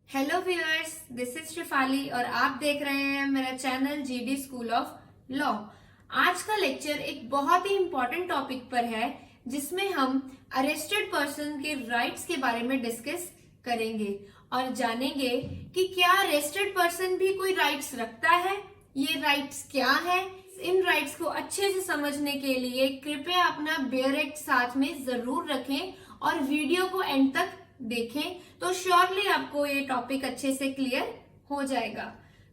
Hello viewers, this is Shifali और आप देख रहे हैं मेरा channel GD school of law. आज का लेक्चर एक बहुत ही इम्पोर्टेंट टॉपिक पर है जिसमें हम अरेस्टेड पर्सन के राइट्स के बारे में डिस्कस करेंगे और जानेंगे कि क्या अरेस्टेड पर्सन भी कोई राइट्स रखता है, ये राइट्स क्या है। इन राइट्स को अच्छे से समझने के लिए कृपया अपना बेयर एक्ट साथ में जरूर रखें और वीडियो को एंड तक देखें तो श्योरली आपको ये टॉपिक अच्छे से क्लियर हो जाएगा।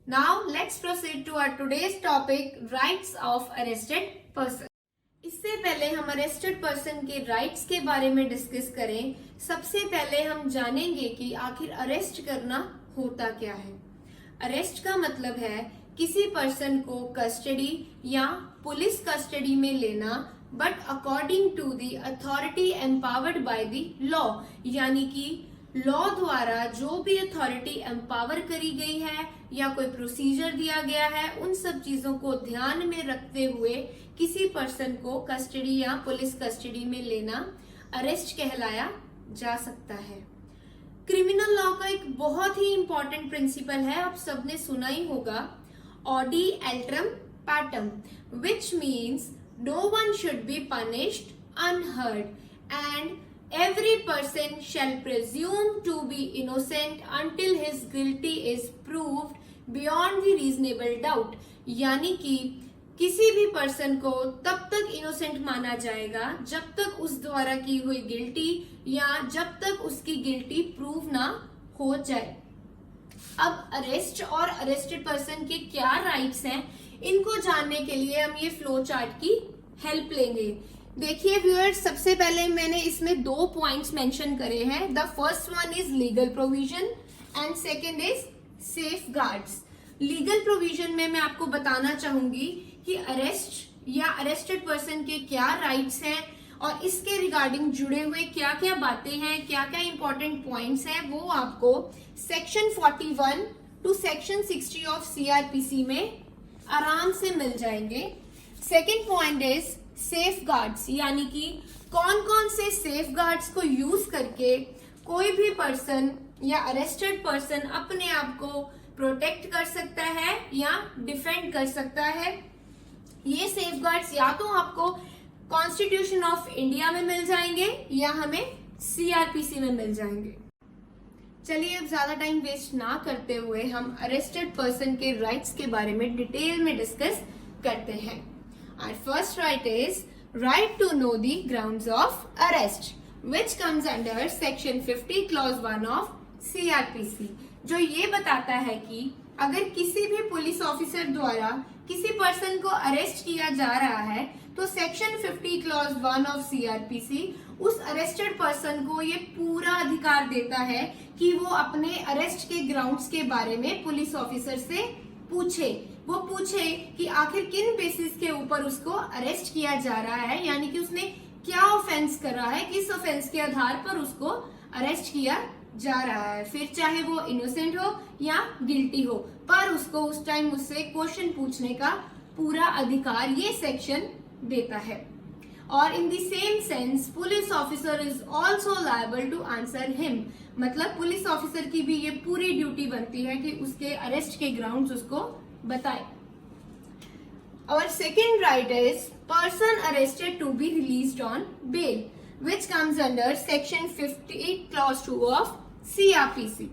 Now let's proceed to our today's topic, rights of arrested person. इससे पहले हम अरेस्टेड पर्सन के राइट्स के बारे में डिस्कस करें, सबसे पहले हम जानेंगे कि आखिर अरेस्ट करना होता क्या है। अरेस्ट का मतलब है किसी पर्सन को कस्टडी या पुलिस कस्टडी में लेना, but according to the authority empowered by the law, यानी कि लॉ द्वारा जो भी अथॉरिटी एम्पावर करी गई है या कोई प्रोसीजर दिया गया है, उन सब चीजों को ध्यान में रखते हुए किसी पर्सन को कस्टडी या पुलिस कस्टडी में लेना अरेस्ट कहलाया जा सकता है। क्रिमिनल लॉ का एक बहुत ही इंपॉर्टेंट प्रिंसिपल है, आप सबने सुना ही होगा, audi alteram partem, which means no one should be punished unheard and every person shall presume to be innocent until his guilty is proved beyond the reasonable doubt। यानी कि किसी भी पर्सन को तब तक इनोसेंट माना जाएगा जब तक उस द्वारा की हुई गिल्टी या जब तक उसकी गिल्टी प्रूव ना हो जाए। अब अरेस्ट और अरेस्टेड पर्सन के क्या राइट्स हैं, इनको जानने के लिए हम ये फ्लो चार्ट की हेल्प लेंगे। देखिए व्यूअर्स, सबसे पहले मैंने इसमें 2 पॉइंट्स मेंशन करे हैं। The first one is legal provision and second is safe guards. Legal provision में मैं आपको बताना चाहूंगी कि अरेस्ट या अरेस्टेड पर्सन के क्या राइट्स हैं और इसके रिगार्डिंग जुड़े हुए क्या क्या बातें हैं, क्या क्या इंपॉर्टेंट पॉइंट्स हैं, वो आपको section 41 to section 60 of CrPC में आराम से मिल जाएंगे। Second point is safeguards, यानी कि कौन कौन से सेफ गार्ड्स को यूज करके कोई भी पर्सन या अरेस्टेड पर्सन अपने आप को प्रोटेक्ट कर सकता है या डिफेंड कर सकता है। ये सेफ गार्ड्स या तो आपको कॉन्स्टिट्यूशन ऑफ इंडिया में मिल जाएंगे या हमें सीआरपीसी में मिल जाएंगे। चलिए अब ज्यादा टाइम वेस्ट ना करते हुए हम अरेस्टेड पर्सन के राइट्स के बारे में डिटेल में डिस्कस करते हैं। Our first right is right to know the grounds of arrest, which comes under section 50 clause 1 of CRPC, जो ये बताता है कि अगर किसी भी पुलिस ऑफिसर द्वारा किसी पर्सन को अरेस्ट किया जा रहा है तो सेक्शन 50 क्लॉज 1 ऑफ सीआरपीसी उस अरेस्टेड पर्सन को ये पूरा अधिकार देता है कि वो अपने अरेस्ट के ग्राउंड्स के बारे में पुलिस ऑफिसर से पूछे। वो पूछे कि आखिर किन बेसिस के ऊपर उसको अरेस्ट किया जा रहा है, यानी कि उसने क्या ऑफेंस कर रहा है, किस ऑफेंस के आधार पर उसको अरेस्ट किया जा रहा है। फिर चाहे वो इनोसेंट हो या गिल्टी हो, पर उसको उस टाइम उससे क्वेश्चन पूछने का पूरा अधिकार ये सेक्शन देता है। और in the same sense police officer is also liable to answer him, मतलब पुलिस ऑफिसर की भी ये पूरी ड्यूटी बनती है कि उसके अरेस्ट के ग्राउंड्स उसको बताए। और second right is person arrested to be released on bail, which comes under section 50 clause 2 of CRPC,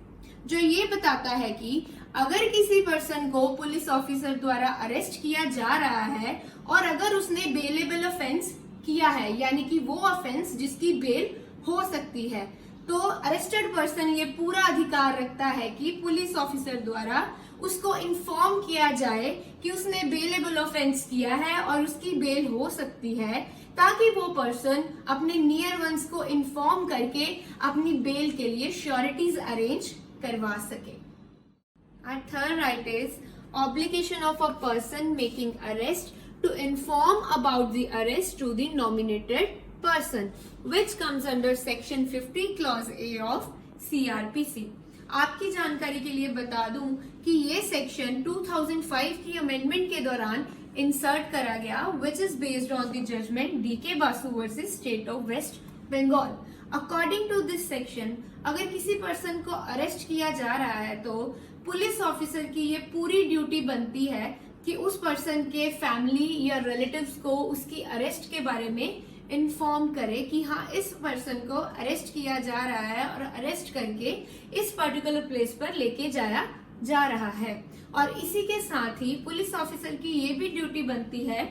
जो ये बताता है कि अगर किसी पर्सन को पुलिस ऑफिसर द्वारा अरेस्ट किया जा रहा है और अगर उसने बेलेबल ऑफेंस किया है, यानी कि वो ऑफेंस जिसकी बेल हो सकती है, तो अरेस्टेड पर्सन ये पूरा अधिकार रखता है कि पुलिस ऑफिसर द्वारा उसको इन्फॉर्म किया जाए कि उसने बेलेबल ऑफेंस किया है और उसकी बेल हो सकती है, ताकि वो पर्सन अपने नियर वंस को इन्फॉर्म करके अपनी बेल के लिए श्योरिटीज अरेंज करवा सके। Our third right is obligation of a person making arrest to inform about the arrest to the nominated person, which comes under section 50 clause A of CRPC। आपकी जानकारी के लिए बता दूं कि ये सेक्शन 2005 की अमेंडमेंट के दौरान इंसर्ट करा गया, which is based on the judgment D K Basu versus state of West Bengal. According to this section, अगर किसी पर्सन को अरेस्ट किया जा रहा है तो पुलिस ऑफिसर की ये पूरी ड्यूटी बनती है कि उस पर्सन के फैमिली या रिलेटिव्स को उसकी अरेस्ट के बारे में इन्फॉर्म करे कि हाँ, इस पर्सन को अरेस्ट किया जा रहा है और अरेस्ट करके इस पर्टिकुलर प्लेस पर लेके जाया जा रहा है। और इसी के साथ ही पुलिस ऑफिसर की ये भी ड्यूटी बनती है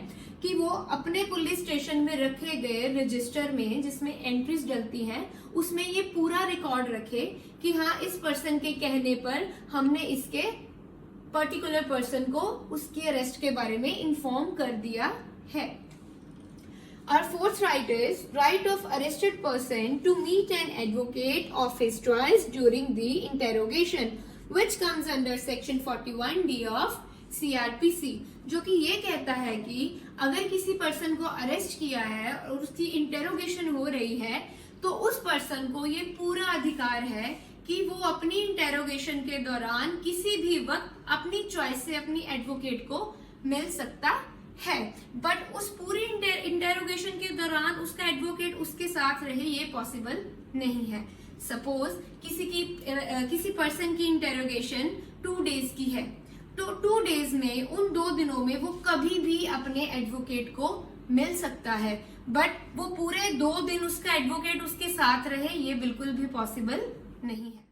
कि वो अपने पुलिस स्टेशन में रखे गए रजिस्टर में जिसमें एंट्रीज डलती हैं उसमें ये पूरा रिकॉर्ड रखे कि हाँ, इस पर्सन के कहने पर हमने इसके पर्टिकुलर पर्सन को उसकी अरेस्ट के बारे में इन्फॉर्म कर दिया है। Our fourth right is right of arrested person to meet an advocate of his choice during the interrogation, which comes under section 41D of CRPC, जो कि ये कहता है कि अगर किसी पर्सन को अरेस्ट किया है और उसकी इंटेरोगेशन हो रही है तो उस पर्सन को ये पूरा अधिकार है कि वो अपनी इंटेरोगेशन के दौरान किसी भी वक्त अपनी चॉइस से अपनी एडवोकेट को मिल सकता है। बट उस पूरी इंटेरोगेशन के दौरान उसका एडवोकेट उसके साथ रहे ये पॉसिबल नहीं है। सपोज किसी पर्सन की इंटेरोगेशन 2 डेज की है तो 2 डेज में उन 2 दिनों में वो कभी भी अपने एडवोकेट को मिल सकता है, बट वो पूरे 2 दिन उसका एडवोकेट उसके साथ रहे ये बिल्कुल भी पॉसिबल नहीं है।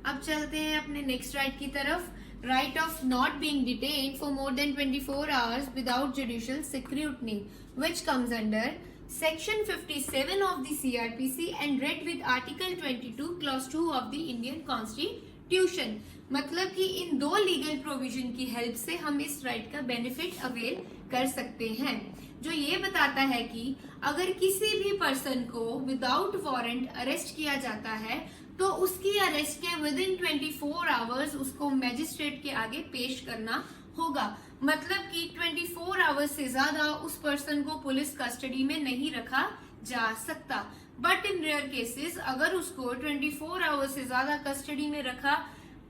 अब चलते हैं अपने नेक्स्ट राइट की तरफ। Right of not being detained for more than 24 hours without judicial scrutiny, which comes under Section 57 of the CRPC and read with Article 22 Clause 2 of the Indian Constitution। मतलब कि इन 2 लीगल प्रोविजन की help से हम इस right का benefit avail कर सकते हैं, जो ये बताता है कि अगर किसी भी पर्सन को विदाउट वारंट अरेस्ट किया जाता है तो उसकी अरेस्ट के विद इन 24 आवर्स उसको मैजिस्ट्रेट के आगे पेश करना होगा। मतलब कि 24 आवर्स से ज्यादा उस पर्सन को पुलिस कस्टडी में नहीं रखा जा सकता। बट इन रेयर केसेस अगर उसको 24 आवर्स से ज्यादा कस्टडी में रखा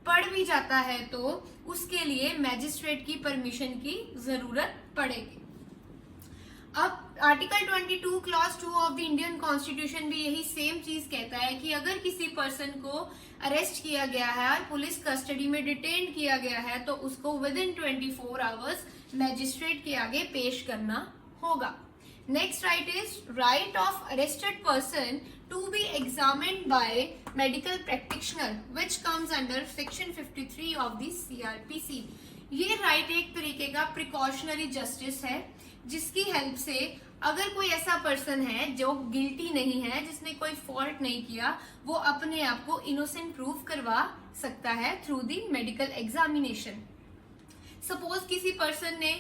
पड़ भी जाता है तो उसके लिए मैजिस्ट्रेट की परमिशन की जरूरत पड़ेगी। अब article 22 clause 2 of the Indian constitution भी यही सेम चीज कहता है कि अगर किसी पर्सन को अरेस्ट किया गया है और पुलिस कस्टडी में डिटेन किया गया है तो उसको विद इन 24 आवर्स मैजिस्ट्रेट के आगे पेश करना होगा। Next right is right of arrested person to be examined by medical practitioner which comes under section 53 of the CRPC। ये राइट एक तरीके का प्रिकॉशनरी जस्टिस है जिसकी हेल्प से अगर कोई ऐसा पर्सन है जो गिल्टी नहीं है, जिसने कोई फॉल्ट नहीं किया, वो अपने आप को इनोसेंट प्रूव करवा सकता है through the medical examination. Suppose किसी पर्सन ने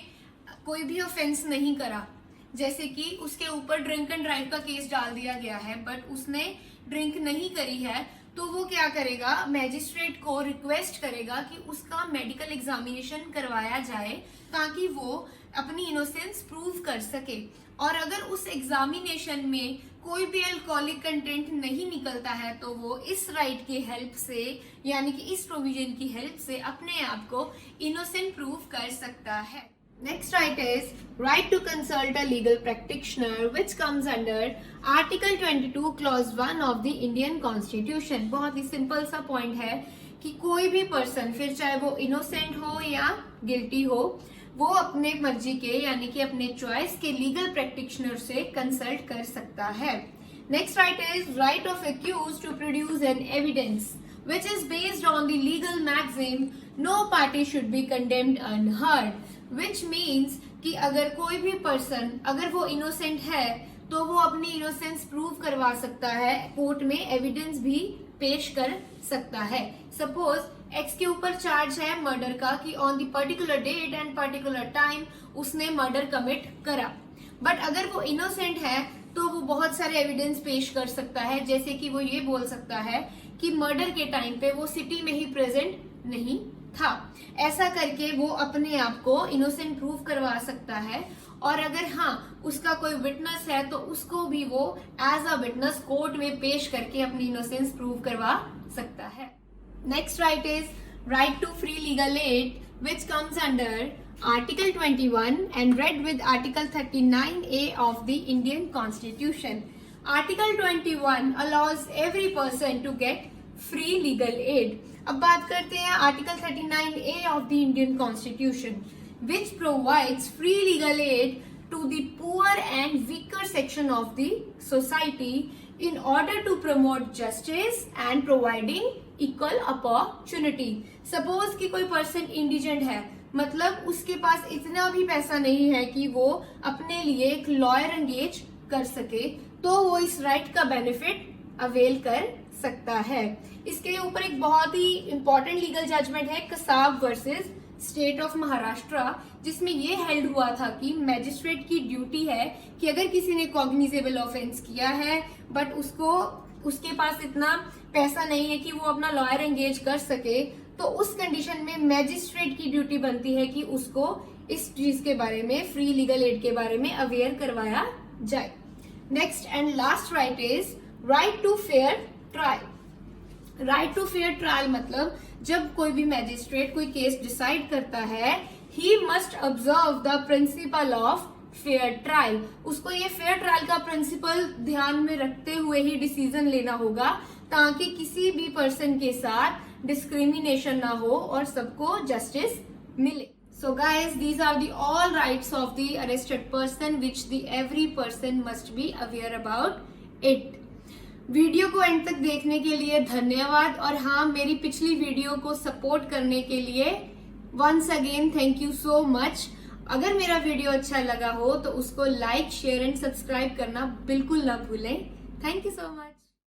कोई भी ऑफेंस नहीं करा, जैसे कि उसके ऊपर ड्रिंक एंड ड्राइव का केस डाल दिया गया है बट उसने ड्रिंक नहीं करी है, तो वो क्या करेगा, मैजिस्ट्रेट को रिक्वेस्ट करेगा कि उसका मेडिकल एग्जामिनेशन करवाया जाए ताकि वो अपनी इनोसेंस प्रूव कर सके। और अगर उस एग्जामिनेशन में कोई भी अल्कोहलिक कंटेंट नहीं निकलता है तो वो इस राइट की हेल्प से यानी कि इस प्रोविजन की हेल्प से अपने आप को इनोसेंट प्रूव कर सकता है। Next right is right to consult a legal practitioner which comes under Article 22 Clause 1 of the Indian Constitution। बहुत ही सिंपल सा पॉइंट है कि कोई भी पर्सन, फिर चाहे वो इनोसेंट हो या गिल्टी हो, वो अपने मर्जी के यानी कि अपने चॉइस के लीगल प्रैक्टिशनर से कंसल्ट कर सकता है। Next right is right of accused to produce an evidence which is based on the legal maxim no party should be condemned unheard, which means कि अगर कोई भी पर्सन अगर वो इनोसेंट है तो वो अपनी इनोसेंस प्रूव करवा सकता है, कोर्ट में एविडेंस भी पेश कर सकता है। सपोज एक्स के ऊपर चार्ज है मर्डर का कि on the particular date and particular time उसने मर्डर कमिट करा, बट अगर वो इनोसेंट है तो वो बहुत सारे एविडेंस पेश कर सकता है, जैसे कि वो ये बोल सकता है कि मर्डर के टाइम पे वो सिटी में ही प्रेजेंट नहीं था। ऐसा करके वो अपने आप को इनोसेंट प्रूव करवा सकता है। और अगर हाँ उसका कोई विटनेस है तो उसको भी वो एज अ विटनेस कोर्ट में पेश करके अपनी इनोसेंस प्रूव करवा सकता है। Next right is right to free legal aid which comes under Article 21 and read with Article 39A of the Indian Constitution, article 21 allows every person to get free legal aid. अब बात करते हैं article 39A of the Indian constitution, which provides free legal aid to the poor and weaker section of the society in order to promote justice and providing equal opportunity। Suppose कि कोई person indigent है, मतलब उसके पास इतना भी पैसा नहीं है कि वो अपने लिए एक लॉयर एंगेज कर सके, तो वो इस राइट का बेनिफिट अवेल कर सकता है। इसके ऊपर एक बहुत ही इंपॉर्टेंट लीगल जजमेंट है Kasab versus state of Maharashtra, जिसमें ये हेल्ड हुआ था कि मैजिस्ट्रेट की ड्यूटी है कि अगर किसी ने कॉग्निजेबल ऑफेंस किया है बट उसके पास इतना पैसा नहीं है कि वो अपना लॉयर एंगेज कर सके, तो उस कंडीशन में मैजिस्ट्रेट की ड्यूटी बनती है कि उसको इस चीज के बारे में, फ्री लीगल एड के बारे में अवेयर करवाया जाए। Next and last right is right to fair trial. Right to fair trial मतलब जब कोई भी मैजिस्ट्रेट कोई केस डिसाइड करता है, he must observe the principle of fair trial. उसको ये फेयर ट्रायल का प्रिंसिपल ध्यान में रखते हुए ही डिसीजन लेना होगा, ताकि किसी भी पर्सन के साथ डिस्क्रिमिनेशन ना हो और सबको जस्टिस मिले। So guys, these are the all rights of the arrested person which the every person must be aware about it। Video को एंड तक देखने के लिए धन्यवाद, और हाँ, मेरी पिछली वीडियो को सपोर्ट करने के लिए once again thank you so much. अगर मेरा वीडियो अच्छा लगा हो तो उसको लाइक, शेयर एंड सब्सक्राइब करना बिल्कुल ना भूलें। Thank you so much.